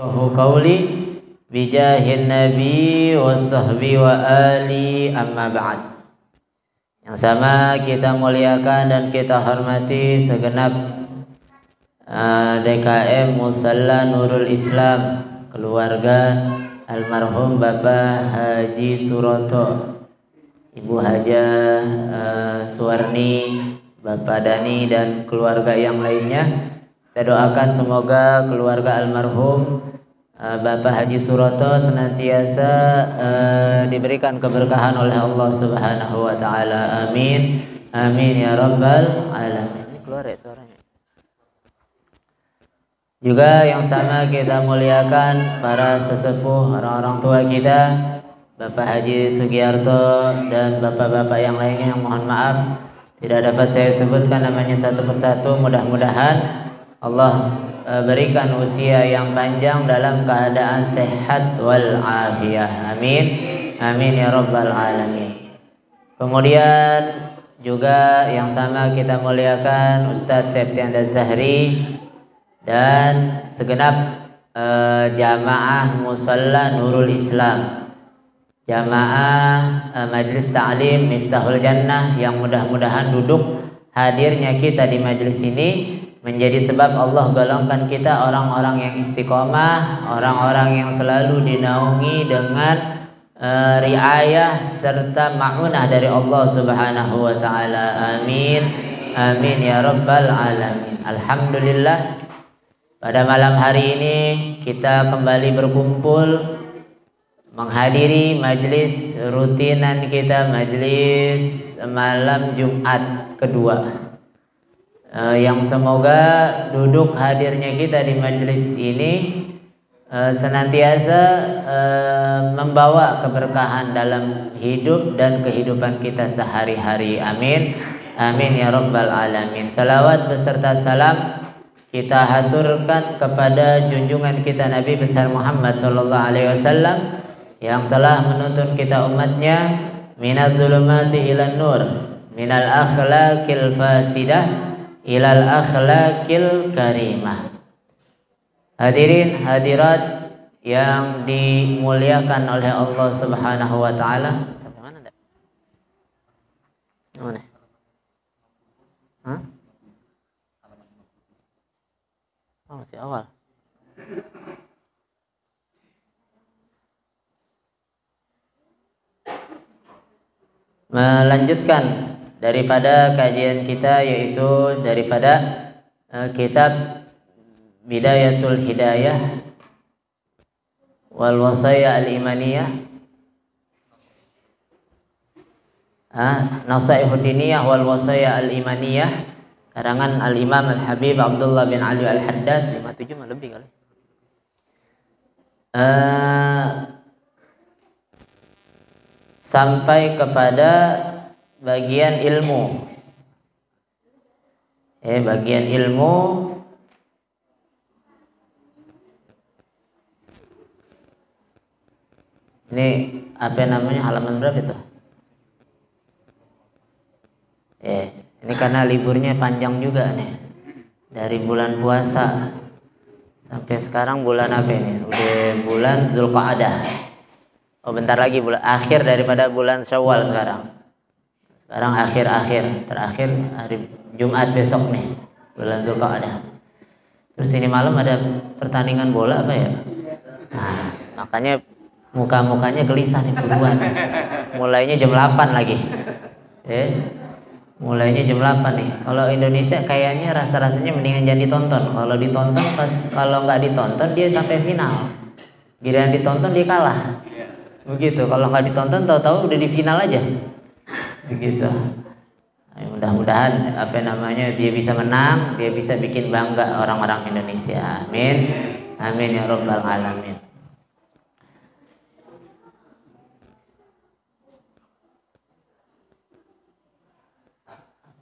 Qauli bijahin nabi wa sahbi wa ali amma ba'd. Yang sama kita muliakan dan kita hormati segenap DKM Musalla Nurul Islam, keluarga almarhum Bapak Haji Suroto, Ibu Hajah Suwarni, Bapak Dani dan keluarga yang lainnya. Kita doakan semoga keluarga almarhum Bapak Haji Suroto senantiasa diberikan keberkahan oleh Allah Subhanahu wa taala. Amin. Amin ya rabbal alamin. Ini keluar ya suaranya. Juga yang sama kita muliakan para sesepuh, orang-orang tua kita, Bapak Haji Sugiarto dan bapak-bapak yang lainnya yang mohon maaf tidak dapat saya sebutkan namanya satu persatu. Mudah-mudahan Allah berikan usia yang panjang dalam keadaan sehat wal afiyah. Amin. Amin ya rabbal alamin. Kemudian juga yang sama kita muliakan Ustadz Septian Zahri dan segenap jamaah Musalla Nurul Islam, jamaah Majelis Ta'lim Miftahul Jannah, yang mudah-mudahan duduk hadirnya kita di majelis ini menjadi sebab Allah golongkan kita orang-orang yang istiqomah, orang-orang yang selalu dinaungi dengan riayah serta ma'unah dari Allah Subhanahu wa taala. Amin. Amin ya rabbal alamin. Alhamdulillah, pada malam hari ini kita kembali berkumpul menghadiri majelis rutinan kita, majelis malam Jumat kedua. Yang semoga duduk hadirnya kita di majelis ini senantiasa membawa keberkahan dalam hidup dan kehidupan kita sehari-hari. Amin. Amin ya rabbal alamin. Salawat beserta salam kita haturkan kepada junjungan kita Nabi besar Muhammad sallallahu alaihi wasallam yang telah menuntun kita umatnya minadz zulumati ilan nur, minal akhlaqil fasidah ilal akhlaqil karimah. Hadirin hadirat yang dimuliakan oleh Allah Subhanahu wa taala. Sampai mana enggak? Mana? Hah? Oh, masih awal. Melanjutkan daripada kajian kita, yaitu daripada kitab Bidayatul Hidayah wal Wasaya al-Imaniyah, Nasaihud Diniyah wal Wasaya al-Imaniyah, karangan Al-Imam Al-Habib Abdullah bin Ali Al-Haddad. 57 lebih kali. Sampai kepada bagian ilmu. Bagian ilmu ini apa namanya, halaman berapa itu? Ini karena liburnya panjang juga nih, dari bulan puasa sampai sekarang bulan apa ini? Udah bulan Zulqa'dah. Oh, bentar lagi bulan akhir daripada bulan Syawal sekarang. Sekarang akhir-akhir, terakhir hari Jumat besok nih, bulan Zulqa'dah. Terus ini malam ada pertandingan bola apa ya? Nah, makanya muka-mukanya gelisah nih buruan. Mulainya jam 8 lagi. Mulainya jam 8 nih. Kalau Indonesia kayaknya rasa-rasanya mendingan jangan ditonton. Kalau ditonton kalau nggak ditonton dia sampai final. Giliran ditonton dia kalah. Begitu. Kalau nggak ditonton tahu-tahu udah di final aja. Begitu. Mudah-mudahan dia bisa menang, dia bisa bikin bangga orang-orang Indonesia. Amin. Amin ya rabbal alamin.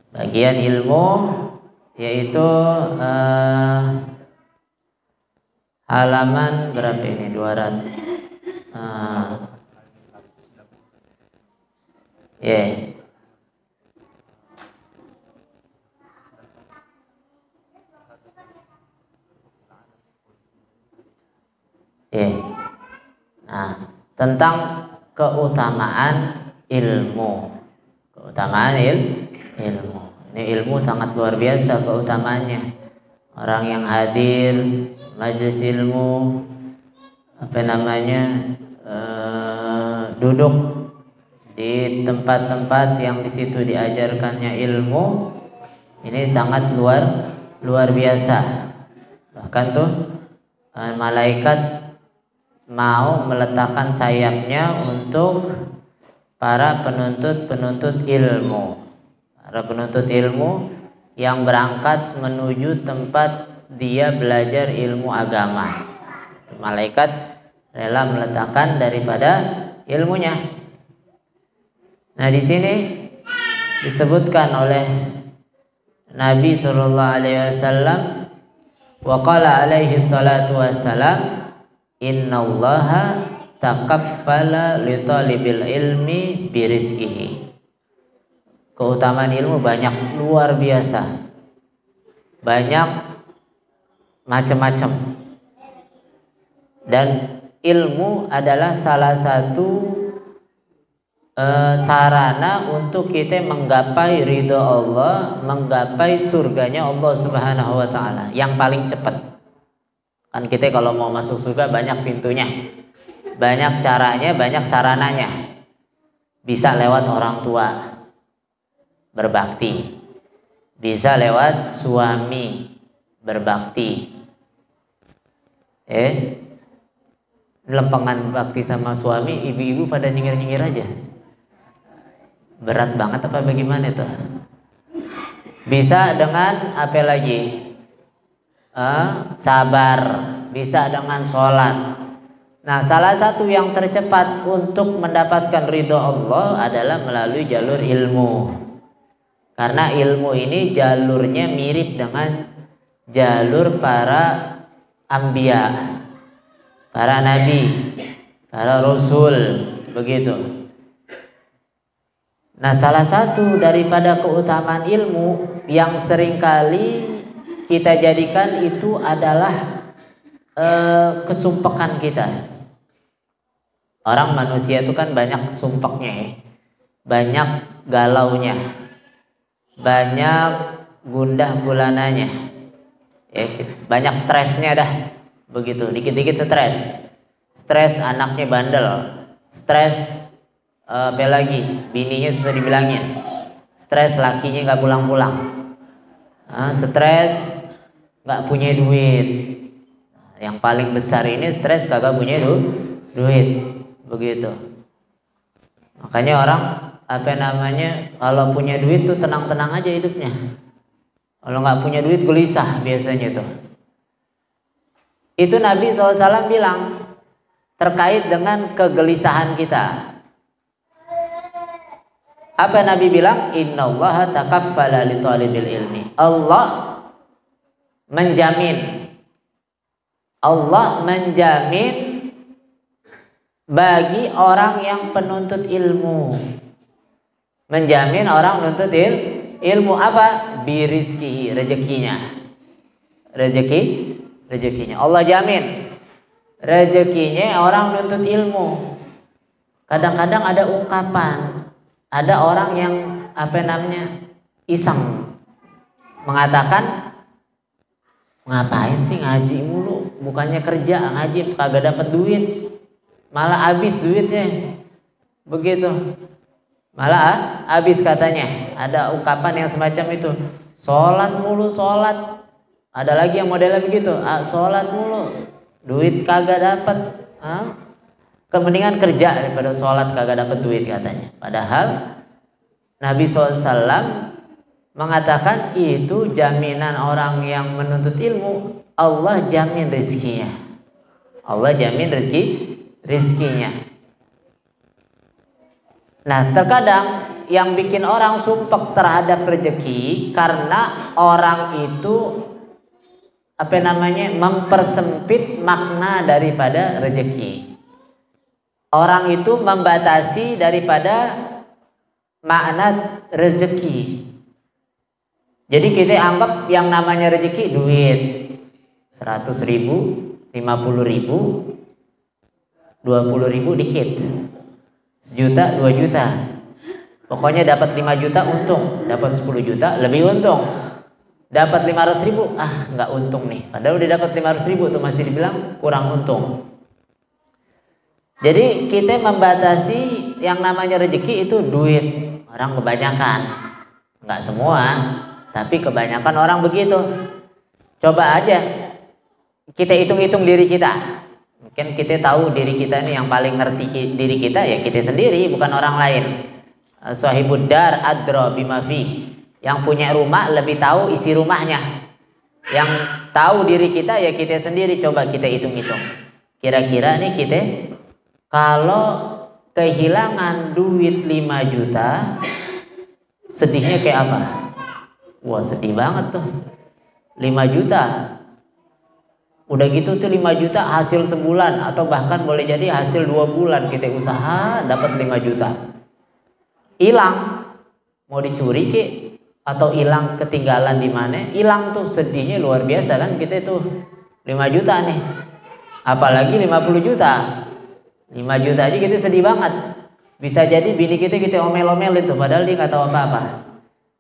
Bagian ilmu yaitu halaman berapa ini? 200. Nah, tentang keutamaan ilmu. Ilmu. Ini ilmu sangat luar biasa keutamaannya. Orang yang hadir majelis ilmu, duduk di tempat-tempat yang di situ diajarkannya ilmu, ini sangat luar biasa. Bahkan tuh malaikat mau meletakkan sayapnya untuk para penuntut ilmu. Para penuntut ilmu yang berangkat menuju tempat dia belajar ilmu agama. Malaikat rela meletakkan daripada ilmunya. Nah, di sini disebutkan oleh Nabi sallallahu alaihi wasallam, wa qala alaihi salatu wassalam, innallaha takaffala li talibil ilmi birizqihi. Keutamaan ilmu banyak, luar biasa. Banyak macam-macam. Dan ilmu adalah salah satu sarana untuk kita menggapai ridho Allah, menggapai surganya Allah Subhanahu wa taala yang paling cepat. Kan kita kalau mau masuk surga banyak pintunya, banyak caranya, banyak sarananya. Bisa lewat orang tua berbakti, bisa lewat suami berbakti. Lempengan bakti sama suami, ibu-ibu pada nyengir-nyengir aja. Berat banget apa bagaimana itu? Bisa dengan apa lagi? Sabar, bisa dengan sholat. Nah, salah satu yang tercepat untuk mendapatkan ridho Allah adalah melalui jalur ilmu. Karena ilmu ini jalurnya mirip dengan jalur para anbiya, para nabi, para rasul, begitu. Nah, salah satu daripada keutamaan ilmu yang seringkali kita jadikan itu adalah kesumpekan kita. Orang manusia itu kan banyak sumpeknya, banyak galaunya, banyak gundah gulananya, banyak stresnya dah, begitu. Dikit-dikit stres anaknya bandel, stres apa lagi, bininya susah dibilangin, stres lakinya nggak pulang-pulang, stres nggak punya duit. Yang paling besar ini stres kagak punya duit, begitu. Makanya orang kalau punya duit tuh tenang-tenang aja hidupnya. Kalau nggak punya duit gelisah biasanya tuh. Itu Nabi SAW bilang terkait dengan kegelisahan kita. Apa Nabi bilang? Innallaha takaffala li talibil ilmi. Allah menjamin bagi orang yang penuntut ilmu. Menjamin orang menuntut ilmu apa? Birizki, rezekinya. Rezekinya. Allah jamin rezekinya orang menuntut ilmu. Kadang-kadang ada ungkapan, ada orang yang iseng mengatakan, ngapain sih ngaji mulu, bukannya kerja, ngaji kagak dapat duit, malah habis duitnya, begitu. Malah habis katanya. Ada ungkapan yang semacam itu. Sholat mulu, sholat. Ada lagi yang modelnya begitu. Sholat mulu, duit kagak dapat. Kepentingan kerja daripada sholat kagak dapat duit katanya. Padahal Nabi SAW mengatakan itu jaminan orang yang menuntut ilmu. Allah jamin rezekinya. Allah jamin rezekinya. Nah, terkadang yang bikin orang sumpek terhadap rezeki karena orang itu mempersempit makna daripada rezeki. Orang itu membatasi daripada makna rezeki. Jadi kita anggap yang namanya rezeki duit 100.000, 50.000, 20.000 dikit, juta 2 juta, pokoknya dapat 5 juta untung, dapat 10 juta lebih untung, dapat 500.000 nggak untung nih, padahal udah dapat 500.000 tuh masih dibilang kurang untung. Jadi kita membatasi yang namanya rezeki itu duit. Orang kebanyakan, nggak semua, tapi kebanyakan orang begitu. Coba aja kita hitung-hitung diri kita. Mungkin kita tahu diri kita nih, yang paling ngerti diri kita ya kita sendiri, bukan orang lain. Sahibud dar adra bima fi. Yang punya rumah lebih tahu isi rumahnya. Yang tahu diri kita ya kita sendiri. Coba kita hitung-hitung. Kira-kira nih kita kalau kehilangan duit 5 juta, sedihnya kayak apa? Wah, sedih banget tuh. 5 juta. Udah gitu tuh 5 juta hasil sebulan, atau bahkan boleh jadi hasil 2 bulan kita usaha dapat 5 juta. Hilang, mau dicuri ke atau hilang ketinggalan di mana? Hilang tuh, sedihnya luar biasa kan kita tuh. 5 juta nih. Apalagi 50 juta. 5 juta aja kita sedih banget. Bisa jadi bini kita omel-omel itu, padahal dia nggak tahu apa-apa.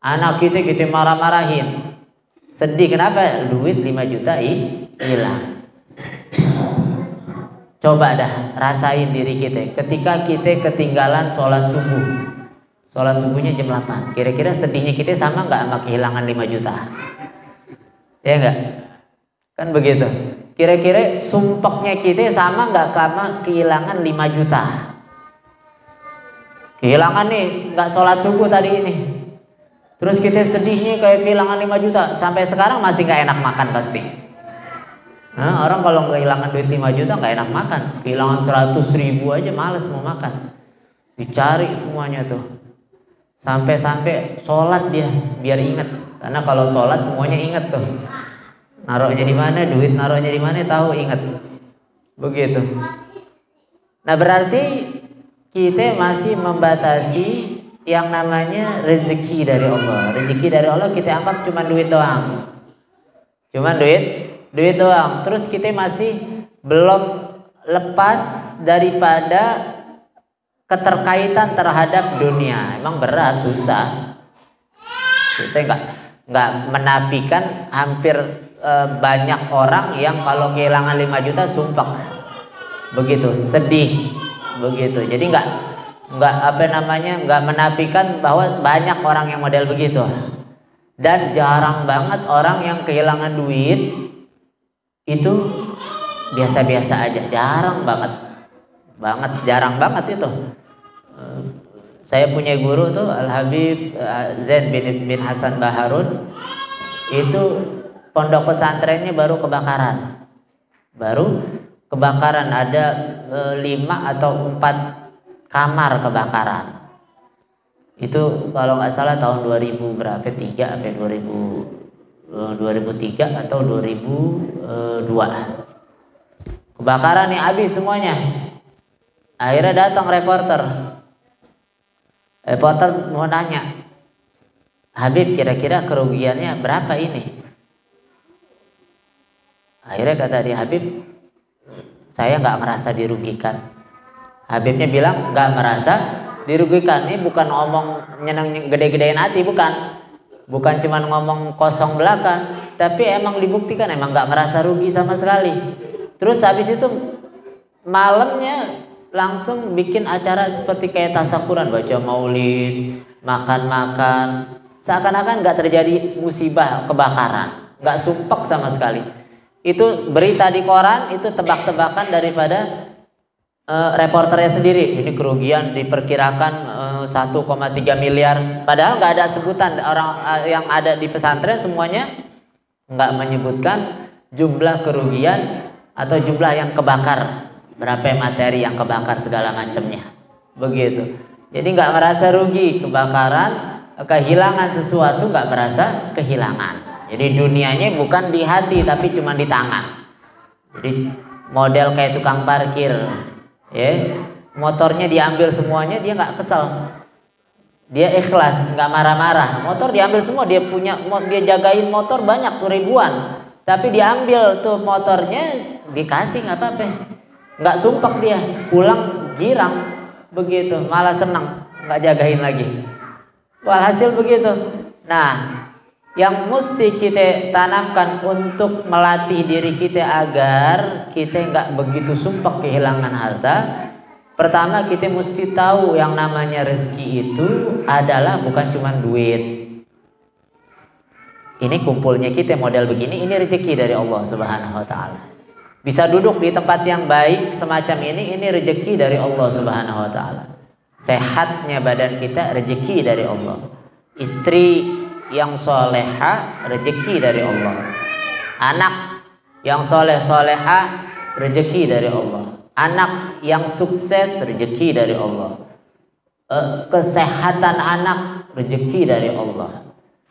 Anak kita marah-marahin. Sedih kenapa? Duit 5 juta hilang. Coba dah rasain diri kita ketika kita ketinggalan sholat subuh. Sholat subuhnya jam 8. Kira-kira sedihnya kita sama nggak sama kehilangan 5 juta? Ya nggak? Kan begitu. Kira-kira sumpeknya kita sama nggak sama kehilangan 5 juta? Kehilangan nih, nggak sholat subuh tadi ini. Terus kita sedihnya kayak kehilangan 5 juta. Sampai sekarang masih nggak enak makan pasti. Nah, orang kalau kehilangan duit 5 juta nggak enak makan. Kehilangan 100.000 aja males mau makan. Dicari semuanya tuh. Sampai-sampai sholat dia biar inget. Karena kalau sholat semuanya inget tuh. Naruhnya di mana, duit naruhnya di mana, tahu, ingat. Begitu. Nah, berarti kita masih membatasi yang namanya rezeki dari Allah. Rezeki dari Allah kita anggap cuma duit doang. Cuma duit doang. Terus kita masih belum lepas daripada keterkaitan terhadap dunia. Emang berat, susah. Kita nggak menafikan hampir banyak orang yang kalau kehilangan 5 juta sumpah begitu, sedih begitu. Jadi nggak menafikan bahwa banyak orang yang model begitu, dan jarang banget orang yang kehilangan duit itu biasa-biasa aja, jarang banget itu. Saya punya guru tuh Al-Habib Zain bin Hasan Baharun, itu pondok pesantrennya baru kebakaran ada 5 atau 4 kamar kebakaran. Itu kalau nggak salah tahun 2000 berapa 3 sampai 2003 atau 2002 kebakaran nih, habis semuanya. Akhirnya datang reporter mau nanya, Habib, kira-kira kerugiannya berapa ini? Akhirnya kata dia, Habib, saya nggak merasa dirugikan. Habibnya bilang nggak merasa dirugikan. Ini bukan ngomong nyeneng gede-gedein hati, bukan cuma ngomong kosong belaka, tapi emang dibuktikan emang nggak merasa rugi sama sekali. Terus habis itu malamnya langsung bikin acara seperti kayak tasakuran, baca maulid, makan-makan, seakan-akan nggak terjadi musibah kebakaran, nggak sumpek sama sekali. Itu berita di koran, itu tebak-tebakan daripada reporternya sendiri. Ini kerugian diperkirakan 1,3 miliar. Padahal nggak ada sebutan orang yang ada di pesantren, semuanya nggak menyebutkan jumlah kerugian atau jumlah yang kebakar, berapa materi yang kebakar segala macamnya. Begitu. Jadi nggak merasa rugi kebakaran, kehilangan sesuatu nggak merasa kehilangan. Jadi dunianya bukan di hati tapi cuma di tangan. Jadi model kayak tukang parkir, ya, motornya diambil semuanya, dia nggak kesel, dia ikhlas, nggak marah-marah. Motor diambil semua, dia jagain motor banyak ribuan, tapi diambil tuh motornya, dikasih nggak apa-apa. nggak sumpek dia, pulang girang begitu, malah senang, nggak jagain lagi. Walhasil begitu. Nah, yang mesti kita tanamkan untuk melatih diri kita agar kita nggak begitu sumpek kehilangan harta. Pertama, kita mesti tahu yang namanya rezeki itu adalah bukan cuma duit. Ini kumpulnya kita model begini, ini rezeki dari Allah Subhanahu wa taala. Bisa duduk di tempat yang baik semacam ini rezeki dari Allah Subhanahu wa taala. Sehatnya badan kita rezeki dari Allah. Istri yang soleha rezeki dari Allah. Anak yang soleh-soleha rezeki dari Allah. Anak yang sukses rezeki dari Allah. Kesehatan anak rezeki dari Allah.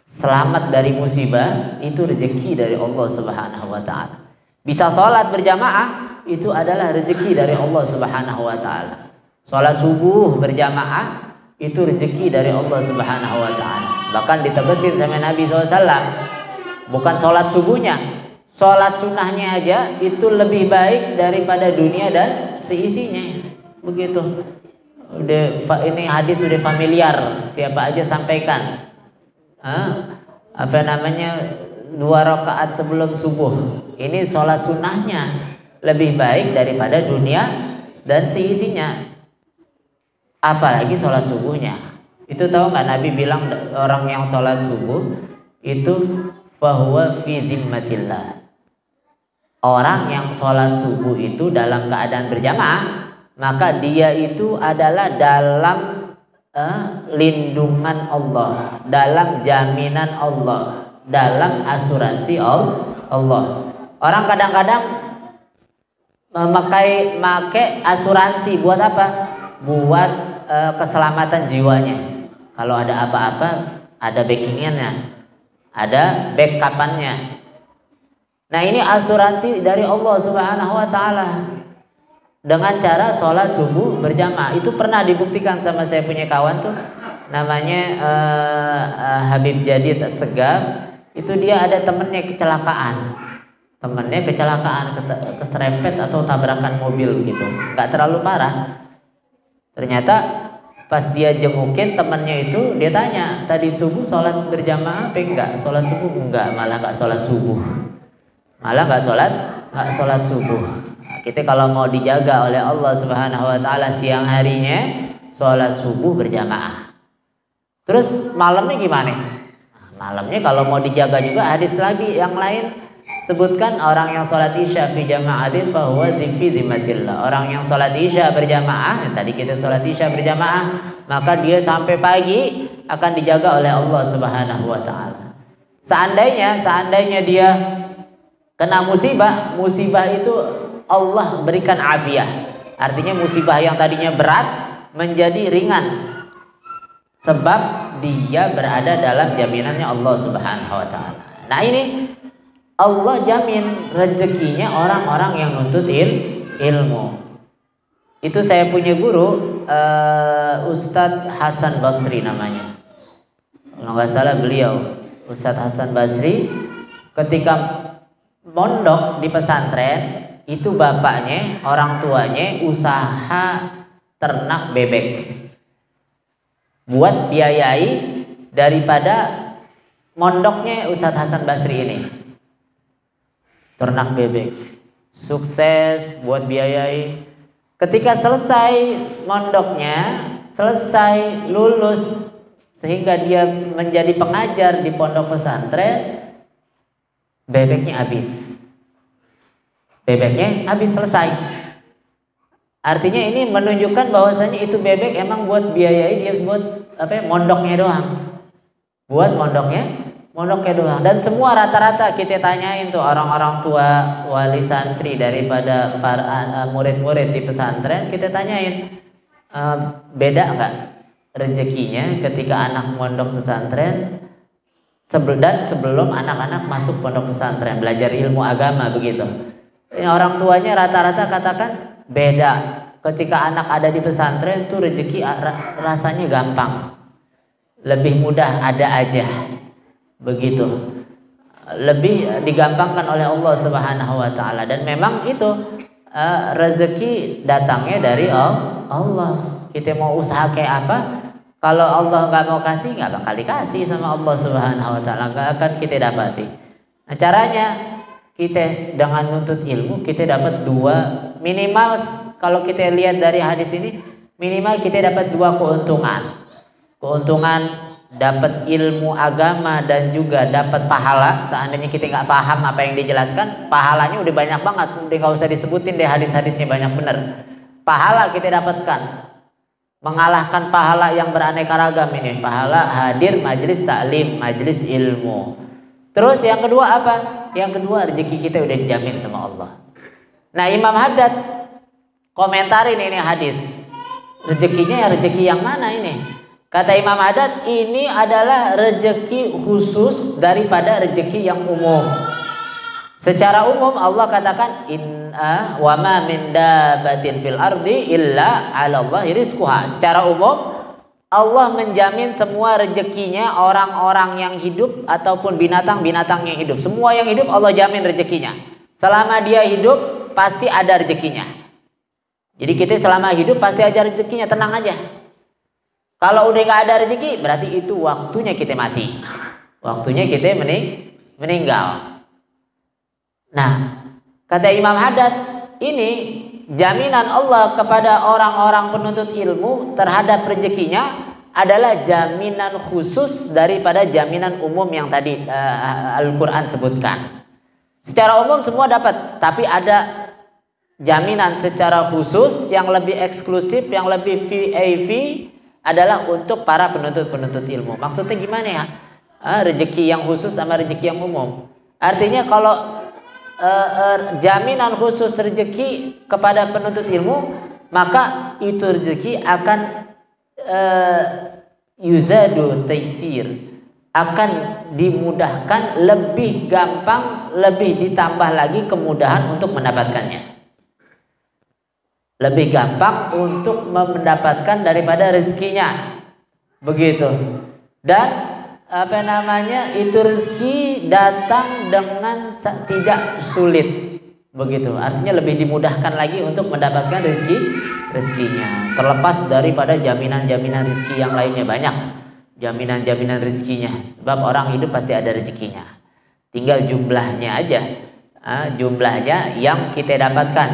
Selamat dari musibah itu rezeki dari Allah Subhanahu wa taala. Bisa sholat berjamaah itu adalah rezeki dari Allah Subhanahu wa taala. Sholat subuh berjamaah itu rezeki dari Allah Subhanahu wa taala. Bahkan ditegesin sama Nabi SAW, bukan sholat subuhnya, sholat sunnahnya aja itu lebih baik daripada dunia dan seisinya. Begitu. Ini hadis sudah familiar, siapa aja sampaikan. Apa namanya, 2 rakaat sebelum subuh. Ini sholat sunnahnya lebih baik daripada dunia dan seisinya. Apalagi sholat subuhnya. Itu tahu nggak, Nabi bilang orang yang sholat subuh itu fahuwa fi dhimmatillah. Orang yang sholat subuh itu dalam keadaan berjamaah, maka dia itu adalah dalam lindungan Allah, dalam jaminan Allah, dalam asuransi Allah. Orang kadang-kadang memakai asuransi buat apa? Buat keselamatan jiwanya. Kalau ada apa-apa, ada backingannya, ada backupannya. Nah, ini asuransi dari Allah Subhanahu wa taala. Dengan cara sholat subuh berjamaah. Itu pernah dibuktikan sama saya punya kawan tuh, namanya Habib Jadid Segaf. Itu dia ada temennya kecelakaan, keserempet atau tabrakan mobil gitu, nggak terlalu parah. Ternyata pas dia jengukin temennya itu, dia tanya, tadi subuh sholat berjamaah apa enggak? Sholat subuh enggak, malah nggak sholat subuh, nggak sholat subuh. Kita kalau mau dijaga oleh Allah Subhanahu wa taala siang harinya sholat subuh berjamaah. Terus malamnya gimana? Malamnya kalau mau dijaga juga, hadis lagi yang lain sebutkan orang yang sholat isya fi jama'atin fahuwa fi dhimmatillah. Orang yang sholat isya berjamaah, tadi kita sholat isya berjamaah, maka dia sampai pagi akan dijaga oleh Allah Subhanahu wa taala. Seandainya dia kena musibah itu Allah berikan afiah. Artinya musibah yang tadinya berat menjadi ringan, sebab dia berada dalam jaminannya Allah Subhanahu wa taala. Nah, ini Allah jamin rezekinya orang-orang yang nuntut ilmu. Itu saya punya guru, Ustadz Hasan Basri namanya. Kalau nggak salah beliau, Ustadz Hasan Basri, ketika mondok di pesantren, itu bapaknya, orang tuanya usaha ternak bebek buat biayai daripada mondoknya Ustadz Hasan Basri ini. Ternak bebek, sukses buat biayai. Ketika selesai mondoknya, selesai lulus sehingga dia menjadi pengajar di pondok pesantren, bebeknya habis. Selesai. Artinya ini menunjukkan bahwasanya itu bebek emang buat biayai dia, buat mondoknya doang. Buat mondoknya doang. Dan semua rata-rata kita tanyain tuh orang-orang tua wali santri daripada para murid-murid di pesantren, kita tanyain beda enggak rezekinya ketika anak mondok pesantren dan sebelum anak-anak masuk pondok pesantren belajar ilmu agama begitu. Orang tuanya rata-rata katakan beda. Ketika anak ada di pesantren tuh rezeki rasanya gampang, lebih mudah ada aja, begitu, lebih digampangkan oleh Allah Subhanahu wa taala. Dan memang itu rezeki datangnya dari Allah. Kita mau usaha kayak apa, kalau Allah nggak mau kasih, nggak bakal dikasih sama Allah Subhanahu Wa Taala, nggak akan kita dapati. Nah caranya kita dengan nuntut ilmu, kita dapat dua minimal. Kalau kita lihat dari hadis ini, minimal kita dapat dua keuntungan dapat ilmu agama dan juga dapat pahala. Seandainya kita nggak paham apa yang dijelaskan, pahalanya udah banyak banget, udah nggak usah disebutin deh, hadis-hadisnya banyak bener. Pahala kita dapatkan, mengalahkan pahala yang beraneka ragam ini, pahala hadir majlis taklim, majlis ilmu. Terus yang kedua apa? Yang kedua rezeki kita udah dijamin sama Allah. Nah Imam Haddad komentarin ini hadis, rezekinya ya rezeki yang mana ini? Kata Imam Haddad, ini adalah rezeki khusus daripada rezeki yang umum. Secara umum Allah katakan inna wa ma min dabbatin fil ardi illa 'ala Allahi rizquha. Secara umum Allah menjamin semua rezekinya orang-orang yang hidup ataupun binatang-binatang yang hidup. Semua yang hidup Allah jamin rezekinya. Selama dia hidup pasti ada rezekinya. Jadi kita selama hidup pasti ada rezekinya, tenang aja. Kalau udah nggak ada rezeki, berarti itu waktunya kita mati, waktunya kita meninggal. Nah, kata Imam Haddad, ini jaminan Allah kepada orang-orang penuntut ilmu terhadap rezekinya adalah jaminan khusus daripada jaminan umum yang tadi Al-Quran sebutkan. Secara umum semua dapat, tapi ada jaminan secara khusus yang lebih eksklusif, yang lebih VIP adalah untuk para penuntut ilmu. Maksudnya gimana ya? Rezeki yang khusus sama rezeki yang umum. Artinya kalau jaminan khusus rezeki kepada penuntut ilmu, maka itu rezeki akan yuzadu taisir, akan dimudahkan, lebih gampang, lebih ditambah lagi kemudahan untuk mendapatkannya. Lebih gampang untuk mendapatkan daripada rezekinya, begitu. Dan itu rezeki datang dengan tidak sulit, begitu. Artinya lebih dimudahkan lagi untuk mendapatkan rezekinya. Terlepas daripada jaminan-jaminan rezeki yang lainnya, banyak jaminan-jaminan rezekinya. Sebab orang hidup pasti ada rezekinya. Tinggal jumlahnya aja, jumlahnya yang kita dapatkan.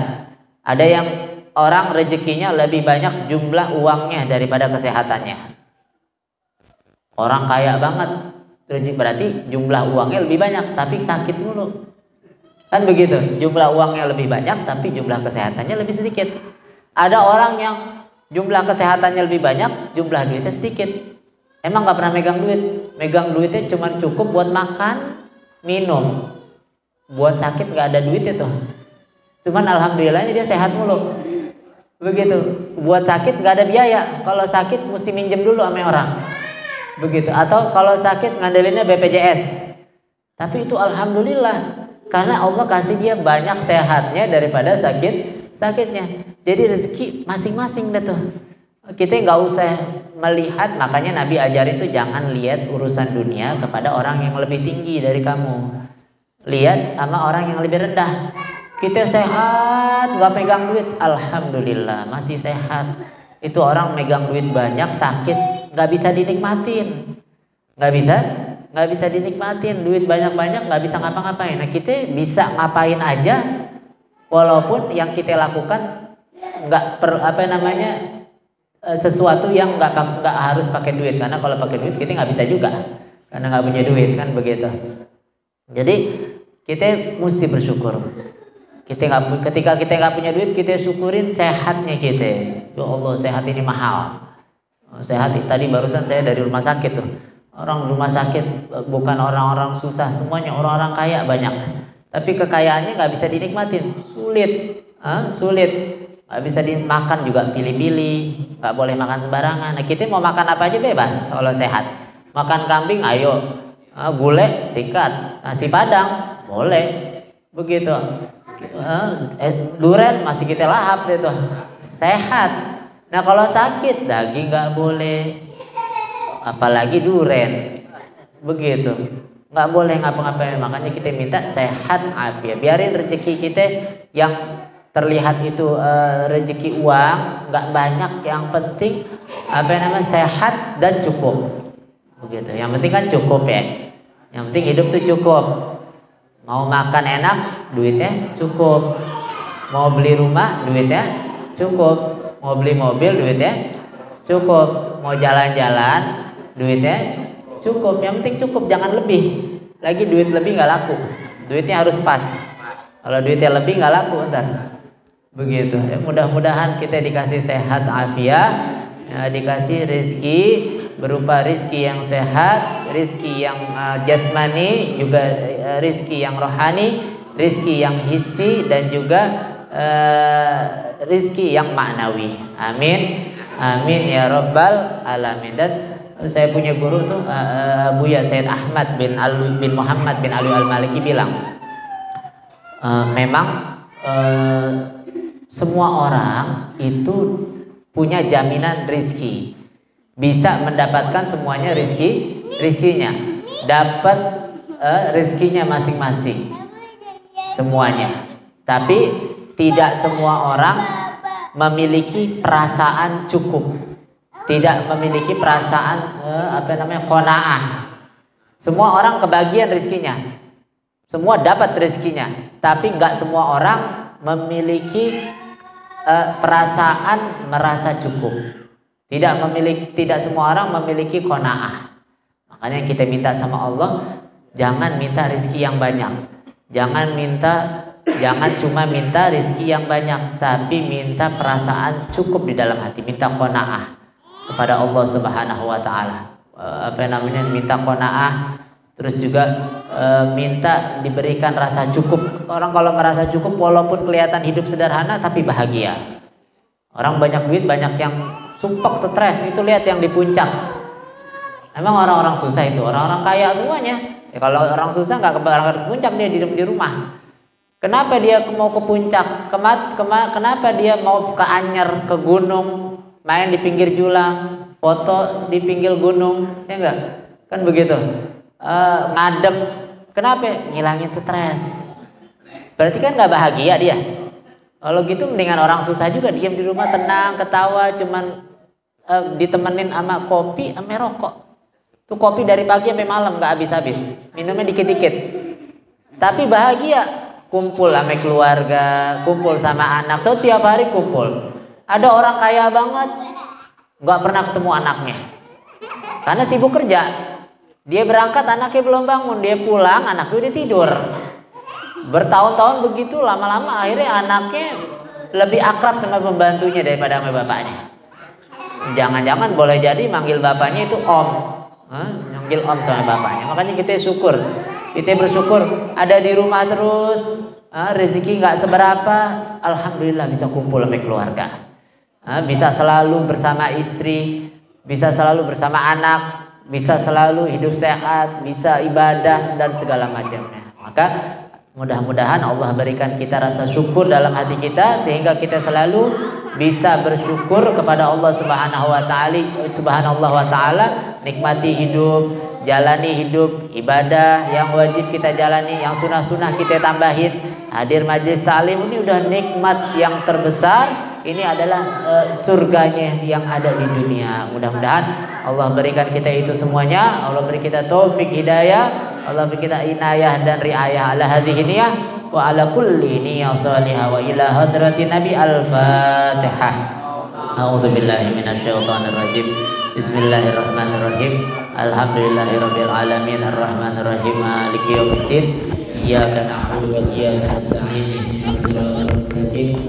Ada yang orang rezekinya lebih banyak jumlah uangnya daripada kesehatannya. Orang kaya banget, rezeki berarti jumlah uangnya lebih banyak tapi sakit mulu. Kan begitu, jumlah uangnya lebih banyak tapi jumlah kesehatannya lebih sedikit. Ada orang yang jumlah kesehatannya lebih banyak, jumlah duitnya sedikit. Emang gak pernah megang duit. Megang duitnya cuma cukup buat makan, minum. Buat sakit gak ada duitnya tuh. Cuman alhamdulillahnya dia sehat mulu. Begitu. Buat sakit nggak ada biaya. Kalau sakit mesti minjem dulu sama orang. Begitu. Atau kalau sakit ngandelinnya BPJS. Tapi itu alhamdulillah, karena Allah kasih dia banyak sehatnya daripada sakitnya. Jadi rezeki masing-masing deh tuh. Kita nggak usah melihat, makanya Nabi ajarin tuh jangan lihat urusan dunia kepada orang yang lebih tinggi dari kamu. Lihat sama orang yang lebih rendah. Kita sehat, nggak pegang duit, alhamdulillah masih sehat. Itu orang megang duit banyak, sakit, nggak bisa dinikmatin, nggak bisa dinikmatin. Duit banyak-banyak nggak bisa ngapa-ngapain. Nah kita bisa ngapain aja, walaupun yang kita lakukan nggak sesuatu yang nggak harus pakai duit. Karena kalau pakai duit kita nggak bisa juga, karena nggak punya duit kan begitu. Jadi kita mesti bersyukur. Ketika kita nggak punya duit, kita syukurin sehatnya kita. Ya Allah, sehat ini mahal. Sehat tadi barusan saya dari rumah sakit tuh. Orang rumah sakit bukan orang-orang susah, semuanya orang-orang kaya banyak. Tapi kekayaannya nggak bisa dinikmatin, sulit. Nggak bisa dimakan juga pilih-pilih, nggak boleh makan sembarangan. Nah kita mau makan apa aja bebas kalau sehat. Makan kambing, ayo. Gulai, sikat. Nasi padang, boleh. Begitu. Duren masih kita lahap deh tuh, sehat. Nah kalau sakit daging nggak boleh, apalagi duren, begitu, nggak boleh ngapa-ngapain. Makanya kita minta sehat afiat, biarin rezeki kita yang terlihat itu rezeki uang nggak banyak, yang penting sehat dan cukup, begitu. Yang penting kan cukup ya, yang penting hidup tuh cukup. Mau makan enak, duitnya cukup. Mau beli rumah, duitnya cukup. Mau beli mobil, duitnya cukup. Mau jalan-jalan, duitnya cukup. Yang penting cukup, jangan lebih. Lagi duit lebih nggak laku, duitnya harus pas. Kalau duitnya lebih nggak laku ntar. Begitu ya, mudah-mudahan kita dikasih sehat afiat, ya, dikasih rezeki berupa rezeki yang sehat, rezeki yang jasmani, juga rezeki yang rohani, rezeki yang hissi, dan juga rezeki yang maknawi. Amin, amin ya rabbal alamin. Dan saya punya guru tuh Buya Said Ahmad bin Muhammad bin Alwi Al-Maliki bilang, memang semua orang itu punya jaminan rizki, bisa mendapatkan semuanya rizkinya, dapat rizkinya masing-masing semuanya. Tapi tidak semua orang memiliki perasaan cukup, tidak memiliki perasaan qanaah. Semua orang kebagian rizkinya, semua dapat rizkinya, tapi nggak semua orang memiliki perasaan merasa cukup. Tidak semua orang memiliki qanaah. Makanya kita minta sama Allah, jangan minta rizki yang banyak, jangan cuma minta rizki yang banyak, tapi minta perasaan cukup di dalam hati, minta qanaah kepada Allah Subhanahu wa taala. Minta qanaah, terus juga minta diberikan rasa cukup. Orang kalau merasa cukup, walaupun kelihatan hidup sederhana tapi bahagia. Orang banyak duit, banyak yang sumpek, stres, itu lihat yang di puncak. Emang orang-orang susah itu, orang-orang kaya semuanya. Ya, kalau orang susah nggak ke puncak, dia di rumah. Kenapa dia mau ke puncak? Kenapa dia mau ke Anyer, ke gunung, main di pinggir julang, foto di pinggir gunung, ya enggak? Kan begitu. Ngadem, kenapa? Ngilangin stres. Berarti kan nggak bahagia dia. Kalau gitu mendingan orang susah juga diam di rumah, tenang, ketawa, cuman ditemenin sama kopi, sama rokok. Tuh kopi dari pagi sampai malam nggak habis-habis, minumnya dikit-dikit. Tapi bahagia, kumpul sama keluarga, kumpul sama anak, setiap hari kumpul. Ada orang kaya banget, nggak pernah ketemu anaknya, karena sibuk kerja. Dia berangkat, anaknya belum bangun. Dia pulang, anaknya udah tidur. Bertahun-tahun begitu, lama-lama akhirnya anaknya lebih akrab sama pembantunya daripada sama bapaknya. Jangan-jangan boleh jadi manggil bapaknya itu om, manggil om sama bapaknya. Makanya kita syukur, kita bersyukur ada di rumah terus, rezeki nggak seberapa, alhamdulillah bisa kumpul sama keluarga, bisa selalu bersama istri, bisa selalu bersama anak, bisa selalu hidup sehat, bisa ibadah dan segala macamnya. Maka mudah-mudahan Allah berikan kita rasa syukur dalam hati kita, sehingga kita selalu bisa bersyukur kepada Allah Subhanahu wa taala, nikmati hidup, jalani hidup, ibadah yang wajib kita jalani, yang sunah-sunah kita tambahin. Hadir majelis salim ini udah nikmat yang terbesar. Ini adalah surganya yang ada di dunia. Mudah-mudahan Allah berikan kita itu semuanya. Allah beri kita taufik hidayah, Allah beri kita inayah dan riayah ala hadhihi niyah wa ala kulli niyyah salihah wa ila hadratin nabi. Al-Fatihah. A'udzu billahi minasyaitonir rajim. Bismillahirrahmanirrahim. Alhamdulillahirabbil alamin arrahmanir rahim maliki yaumiddin. Iyyaka na'budu wa iyyaka nasta'in ihdinas siratal mustaqim.